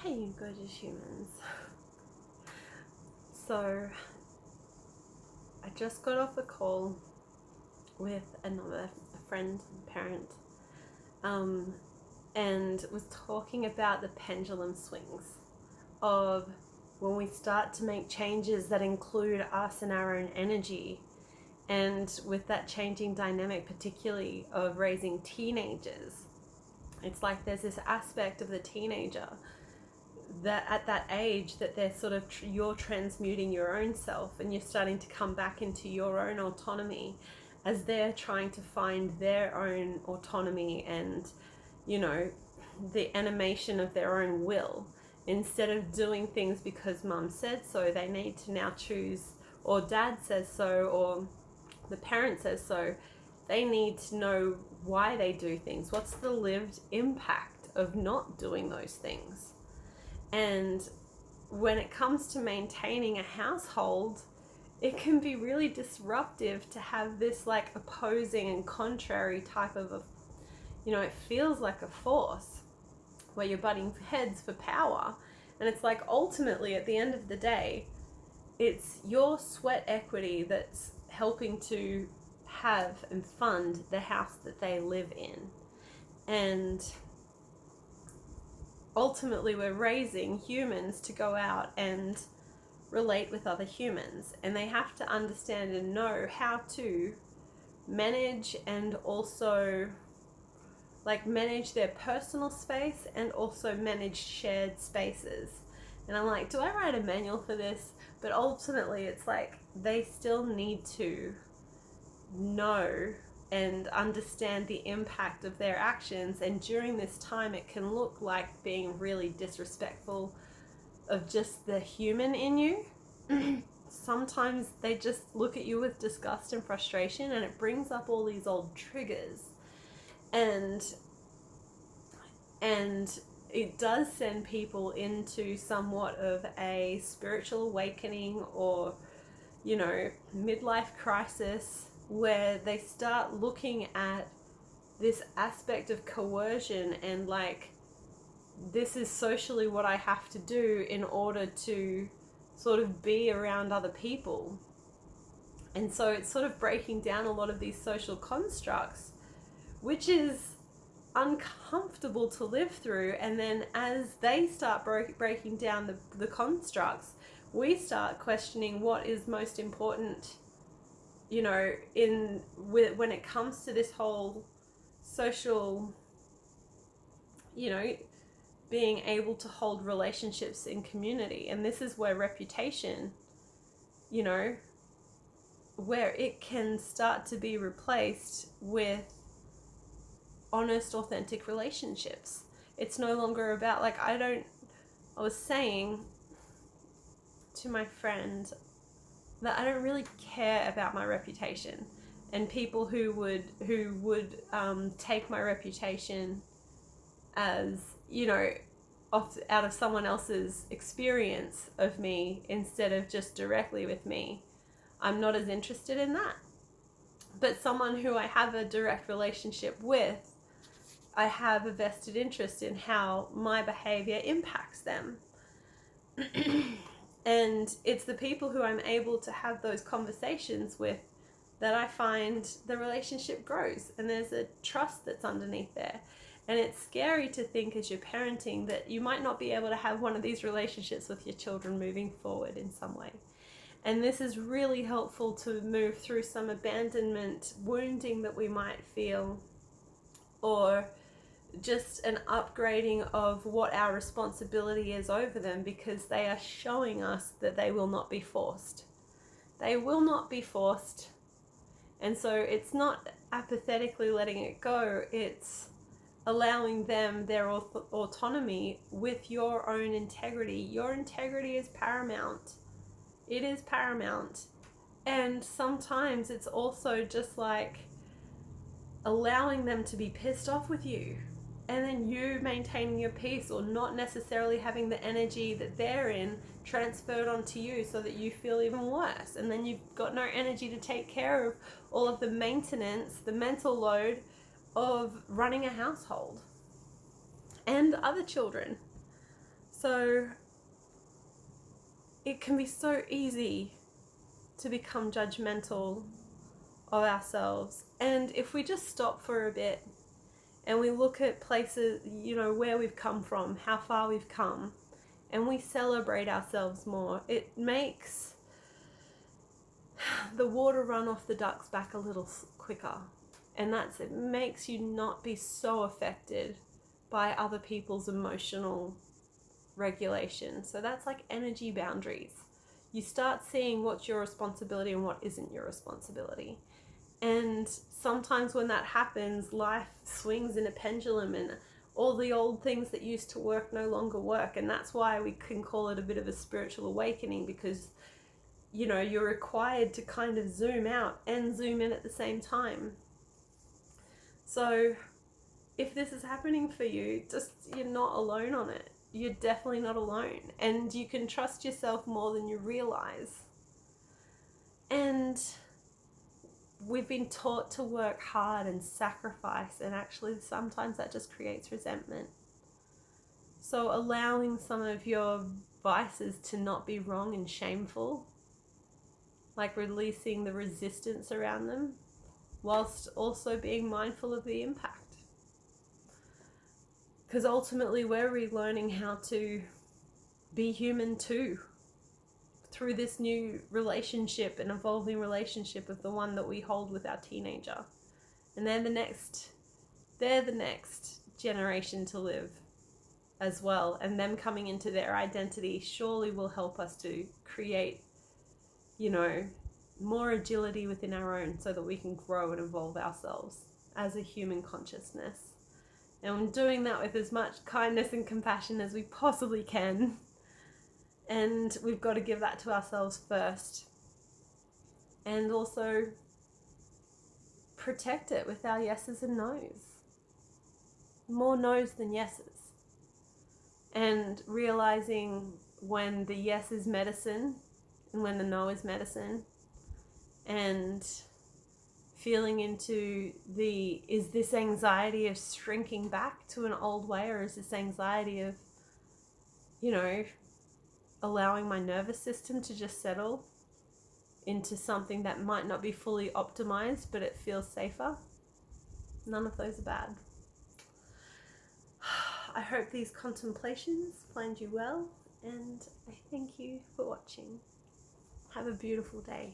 Hey, you gorgeous humans. So, I just got off a call with another friend, parent, and was talking about the pendulum swings of when we start to make changes that include us and our own energy. And with that changing dynamic, particularly of raising teenagers, it's like there's this aspect of the teenager that at that age that they're sort of you're transmuting your own self and you're starting to come back into your own autonomy as they're trying to find their own autonomy and, you know, the animation of their own will. Instead of doing things because mum said so, they need to now choose, or dad says so, or the parent says so. They need to know why they do things. What's the lived impact of not doing those things? And when it comes to maintaining a household, it can be really disruptive to have this like opposing and contrary type of it feels like a force where you're butting heads for power. And it's like ultimately at the end of the day, it's your sweat equity that's helping to have and fund the house that they live in. And ultimately we're raising humans to go out and relate with other humans, and they have to understand and know how to manage and also like manage their personal space and also manage shared spaces. And I'm like, do I write a manual for this? But ultimately it's like they still need to know and understand the impact of their actions. And during this time, it can look like being really disrespectful of just the human in you. Sometimes they just look at you with disgust and frustration, and it brings up all these old triggers. And it does send people into somewhat of a spiritual awakening or, midlife crisis, where they start looking at this aspect of coercion and like, this is socially what I have to do in order to sort of be around other people. And so it's sort of breaking down a lot of these social constructs, which is uncomfortable to live through. And then as they start breaking down the constructs, we start questioning what is most important, when it comes to this whole social, being able to hold relationships in community. And this is where reputation, where it can start to be replaced with honest, authentic relationships. It's no longer about I was saying to my friend that I don't really care about my reputation, and people who would take my reputation as, out of someone else's experience of me instead of just directly with me. I'm not as interested in that. But someone who I have a direct relationship with, I have a vested interest in how my behavior impacts them. And it's the people who I'm able to have those conversations with that I find the relationship grows, and there's a trust that's underneath there. And it's scary to think as you're parenting that you might not be able to have one of these relationships with your children moving forward in some way. And this is really helpful to move through some abandonment, wounding that we might feel, or just an upgrading of what our responsibility is over them, because they are showing us that they will not be forced. They will not be forced. And so it's not apathetically letting it go, it's allowing them their autonomy with your own integrity. Your integrity is paramount. It is paramount. And sometimes it's also just like allowing them to be pissed off with you, and then you maintaining your peace, or not necessarily having the energy that they're in transferred onto you so that you feel even worse. And then you've got no energy to take care of all of the maintenance, the mental load of running a household and other children. So it can be so easy to become judgmental of ourselves. And if we just stop for a bit and we look at places, where we've come from, how far we've come, and we celebrate ourselves more, it makes the water run off the duck's back a little quicker. And it makes you not be so affected by other people's emotional regulation. So that's like energy boundaries. You start seeing what's your responsibility and what isn't your responsibility. And sometimes when that happens, life swings in a pendulum and all the old things that used to work no longer work. And that's why we can call it a bit of a spiritual awakening, because you're required to kind of zoom out and zoom in at the same time. So if this is happening for you, you're not alone on it. You're definitely not alone. And you can trust yourself more than you realize. And we've been taught to work hard and sacrifice, and actually sometimes that just creates resentment. So allowing some of your vices to not be wrong and shameful, like releasing the resistance around them, whilst also being mindful of the impact. Because ultimately we're relearning how to be human too, through this new relationship, an evolving relationship of the one that we hold with our teenager. And they're the next generation to live as well. And them coming into their identity surely will help us to create, more agility within our own, so that we can grow and evolve ourselves as a human consciousness. And doing that with as much kindness and compassion as we possibly can. And we've got to give that to ourselves first. And also protect it with our yeses and nos. More nos than yeses. And realizing when the yes is medicine and when the no is medicine. And feeling into is this anxiety of shrinking back to an old way, or is this anxiety of, allowing my nervous system to just settle into something that might not be fully optimized, but it feels safer? None of those are bad. I hope these contemplations find you well, and I thank you for watching. Have a beautiful day.